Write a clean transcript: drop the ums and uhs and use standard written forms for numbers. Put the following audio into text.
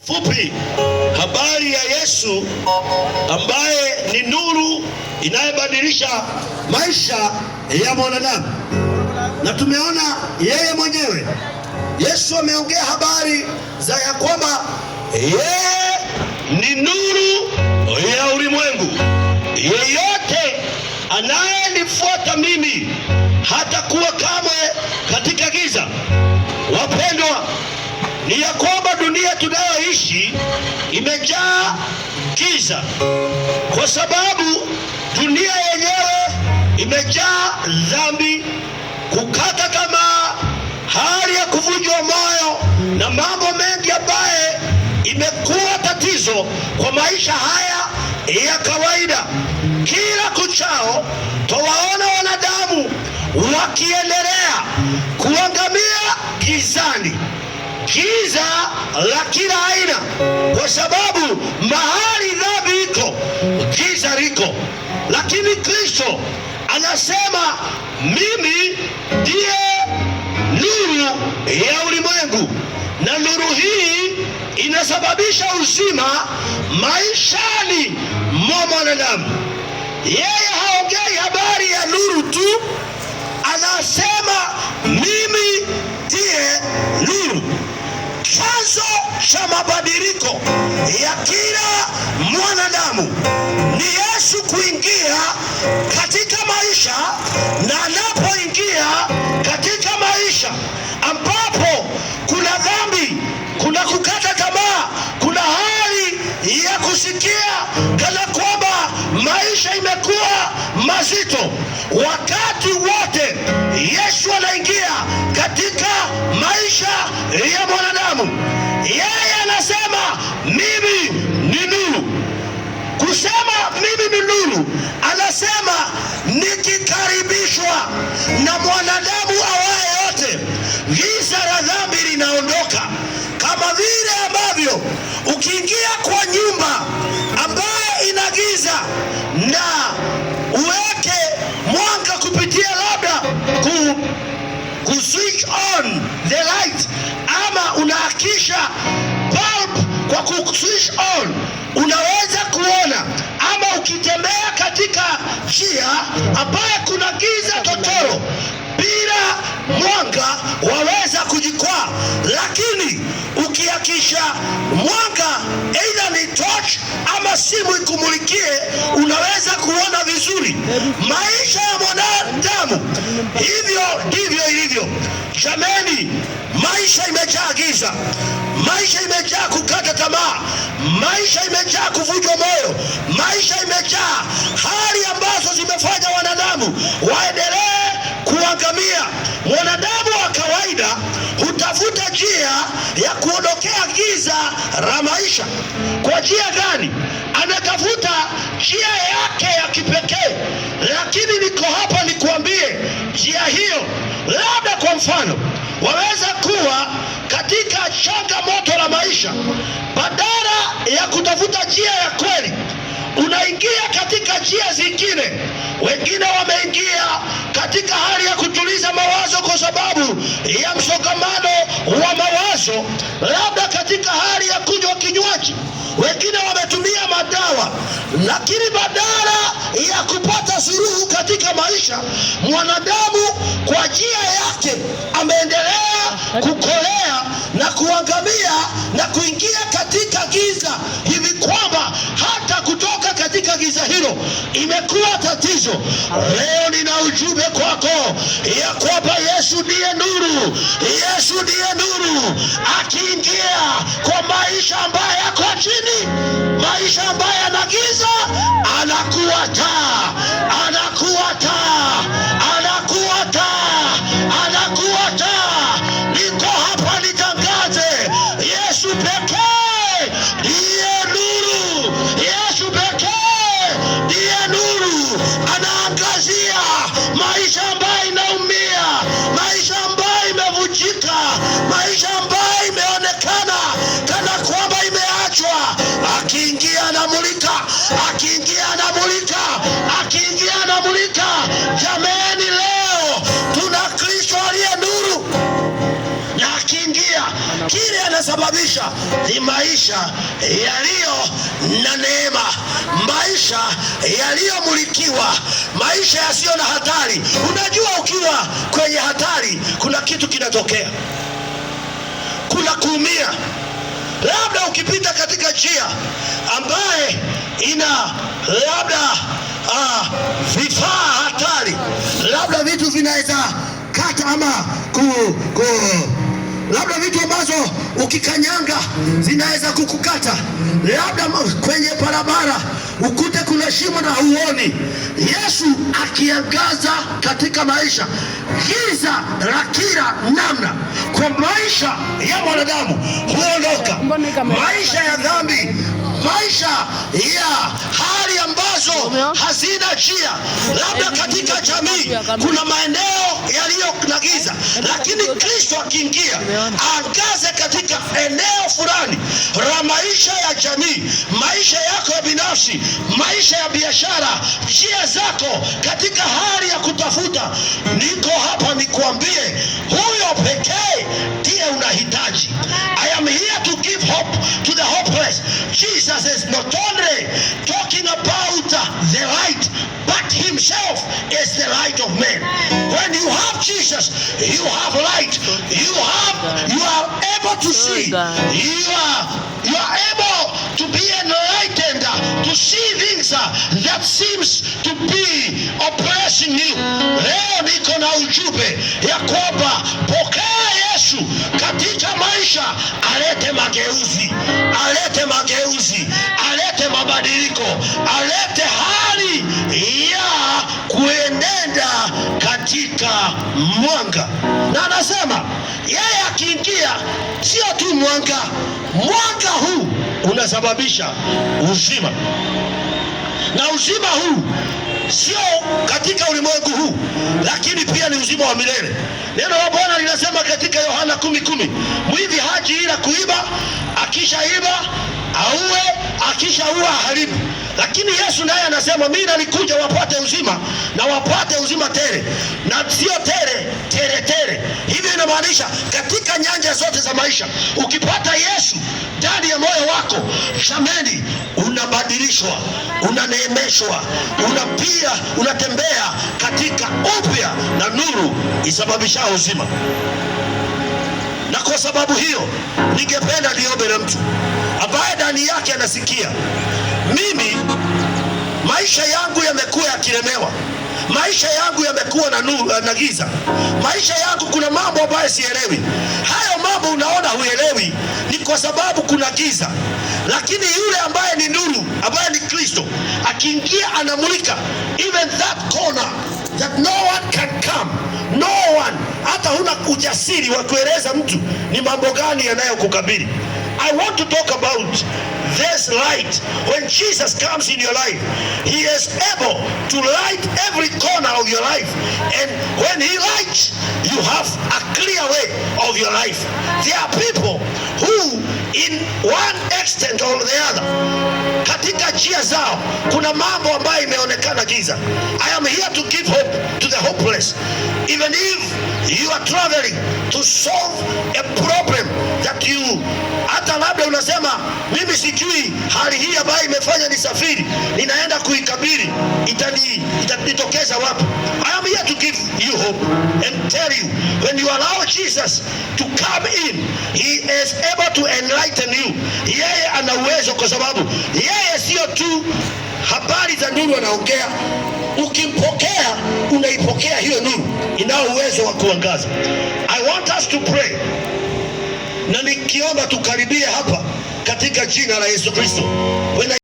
Fupi, habari ya Yesu ambaye ni nuru inayobadilisha maisha ya mwanadamu. Na tumeona yeye mwenyewe Yesu ameongea habari za ya kwamba yeye ni nuru ya ulimwengu. Yeyote anayenifuata mimi hatakuwa kamwe katika giza. Wapendwa, ni ya kwamba dunia tunayoishi imejaa giza, kwa sababu dunia yenyewe imejaa dhambi, kukata tamaa, hali ya kuvunjwa moyo na mambo mengi ambaye imekuwa tatizo kwa maisha haya ya kawaida. Kila kuchao twawaona wanadamu wakiendelea kuangamia gizani, giza la kila aina, kwa sababu mahali dhambi iko, giza liko. Lakini Kristo anasema mimi ndiye nuru ya ulimwengu, na nuru hii inasababisha uzima maishani mwa mwanadamu. Yeye haongei habari ya nuru tu, anasema mimi ndiye nuru. Chanzo cha mabadiliko ya kila mwanadamu ni Yesu kuingia katika maisha, na anapoingia katika maisha ambapo kuna dhambi, kuna kukata tamaa, kuna hali ya kusikia kana kwamba maisha imekuwa mazito, wakati wote Yesu anaingia katika maisha ya mwanadamu. Yeye anasema mimi ni nuru. Kusema mimi ni nuru, anasema nikikaribishwa na mwanadamu awaye yote, giza la dhambi linaondoka. Kama vile ambavyo ukiingia kwa nyumba ambayo ina giza na uweke mwanga kupitia labda switch on the light, ama unahakisha bulb kwa switch on, unaweza kuona. Ama ukitembea katika njia ambayo kuna giza totoro, bila mwanga waweza kujikwaa. Lakini ukihakisha mwanga, aidha ni torch ama simu ikumulikie, unaweza kuona vizuri. Maisha ya mwanadamu hivyo ndivyo ilivyo. Jameni, maisha imejaa giza, maisha imejaa kukata tamaa, maisha imejaa kuvunjwa moyo, maisha imejaa hali ambazo zimefanya wanadamu waendelee kuangamia. Mwanadamu wa kawaida hutafuta njia ya kuondokea giza la maisha. Kwa njia gani? Anatafuta njia yake ya kipekee. Lakini niko hapa nikuambie njia hiyo. Labda kwa mfano, waweza kuwa katika changamoto la maisha, badala ya kutafuta njia ya kweli, unaingia katika njia zingine. Wengine wameingia katika hali ya kutuliza mawazo kwa sababu ya msongamano wa mawazo, labda katika hali ya kunywa kinywaji. Wengine wametumia madawa. Lakini badala ya kupata suluhu katika maisha, mwanadamu kwa njia yake ameendelea kukolea na kuangamia na kuingia katika giza, hivi kwamba hata kutoka katika giza hilo imekuwa tatizo. Leo nina ujumbe kwako ya kwamba Yesu ndiye nuru. Yesu ndiye nuru. Akiingia kwa maisha ambayo yako chini, maisha ambayo yana giza, anakuwa taa, anakuwa taa, anakuwa taa, anakuwa taa. Niko hapa nitangaze, Yesu pekee ndiye nuru. Yesu pekee ndiye nuru. Anaangazia maisha ambayo inaumia, maisha ambayo imevunjika, maisha ambayo imeonekana kana kwamba imeachwa. Akiingia anamulika, akiingia anamulika, kinasababisha ni maisha yaliyo na neema, maisha yaliyomulikiwa, maisha yasiyo na hatari. Unajua, ukiwa kwenye hatari kuna kitu kinatokea, kuna kuumia. Labda ukipita katika njia ambaye ina labda vifaa hatari, labda vitu vinaweza kata ama labda vitu ambazo ukikanyanga zinaweza kukukata, labda kwenye barabara ukute kuna shimo na huoni. Yesu akiangaza katika maisha, giza la kila namna kwa maisha ya mwanadamu huondoka. Maisha ya dhambi, maisha ya hali ambazo hazina njia. Labda katika jamii kuna maeneo yaliyo na giza, lakini Kristo akiingia aangaze katika eneo fulani la maisha ya jamii, maisha yako ya binafsi, maisha ya biashara, njia zako, katika hali ya kutafuta. Niko hapa nikuambie, huyo pekee ndiye unahitaji. I am here to give hope to the hopeless. Jesus is not only talking about the light, but himself is the light of men. When you have Jesus, you have light. You are able to see. You are able to be enlightened, to see things that seems to be oppressing you. Leo niko na ujumbe ya kwamba pokea Yesu katika maisha, alete mageuzi, alete mageuzi, alete mabadiliko, alete hali ya kuenenda katika mwanga. Na anasema yeye akiingia sio tu mwanga, mwanga huu unasababisha uzima, na uzima huu sio katika ulimwengu huu, lakini pia ni uzima wa milele. Neno la Bwana linasema katika Yohana 10:10, mwivi haji ila kuiba, akishaiba auwe, akishaua haribu. Lakini Yesu naye anasema mimi nalikuja wapate uzima na wapate uzima tele, na sio tele. Hivyo inamaanisha katika nyanja zote za maisha, ukipata Yesu ndani ya moyo wako, jameni, unabadilishwa, unaneemeshwa, unatembea katika upya na nuru isababisha uzima. Na kwa sababu hiyo ningependa niombe na mtu ambaye ndani yake anasikia, mimi maisha yangu yamekuwa yakilemewa, maisha yangu yamekuwa na nuru na giza, maisha yangu kuna mambo ambayo sielewi. Hayo mambo unaona huelewi ni kwa sababu kuna giza, lakini yule ambaye ni nuru, ambaye ni Kristo, akiingia anamulika even that corner that no one can come, no one. Hata huna ujasiri wa kueleza mtu ni mambo gani yanayokukabili. I want to talk about this light. When Jesus comes in your life, he is able to light every corner of your life. And when he lights, you have a clear way of your life. There are people who in one extent or the other, katika njia zao kuna mambo ambayo imeonekana giza. I am here to give hope to the hopeless. Even if you are traveling to solve a problem that you, hata labda unasema mimi sijui hali hii ambayo imefanya nisafiri, ninaenda kuikabili, itanitokeza wapi? I am here to give you hope and tell you, when you allow Jesus to come in, he is able to enlighten you. Yeye ana uwezo, kwa sababu yeye sio tu habari za nuru anaongea. Ukimpokea, unaipokea hiyo nuru, inao uwezo wa kuangaza. I want us to pray, na nikiomba tukaribie hapa katika jina la Yesu Kristo.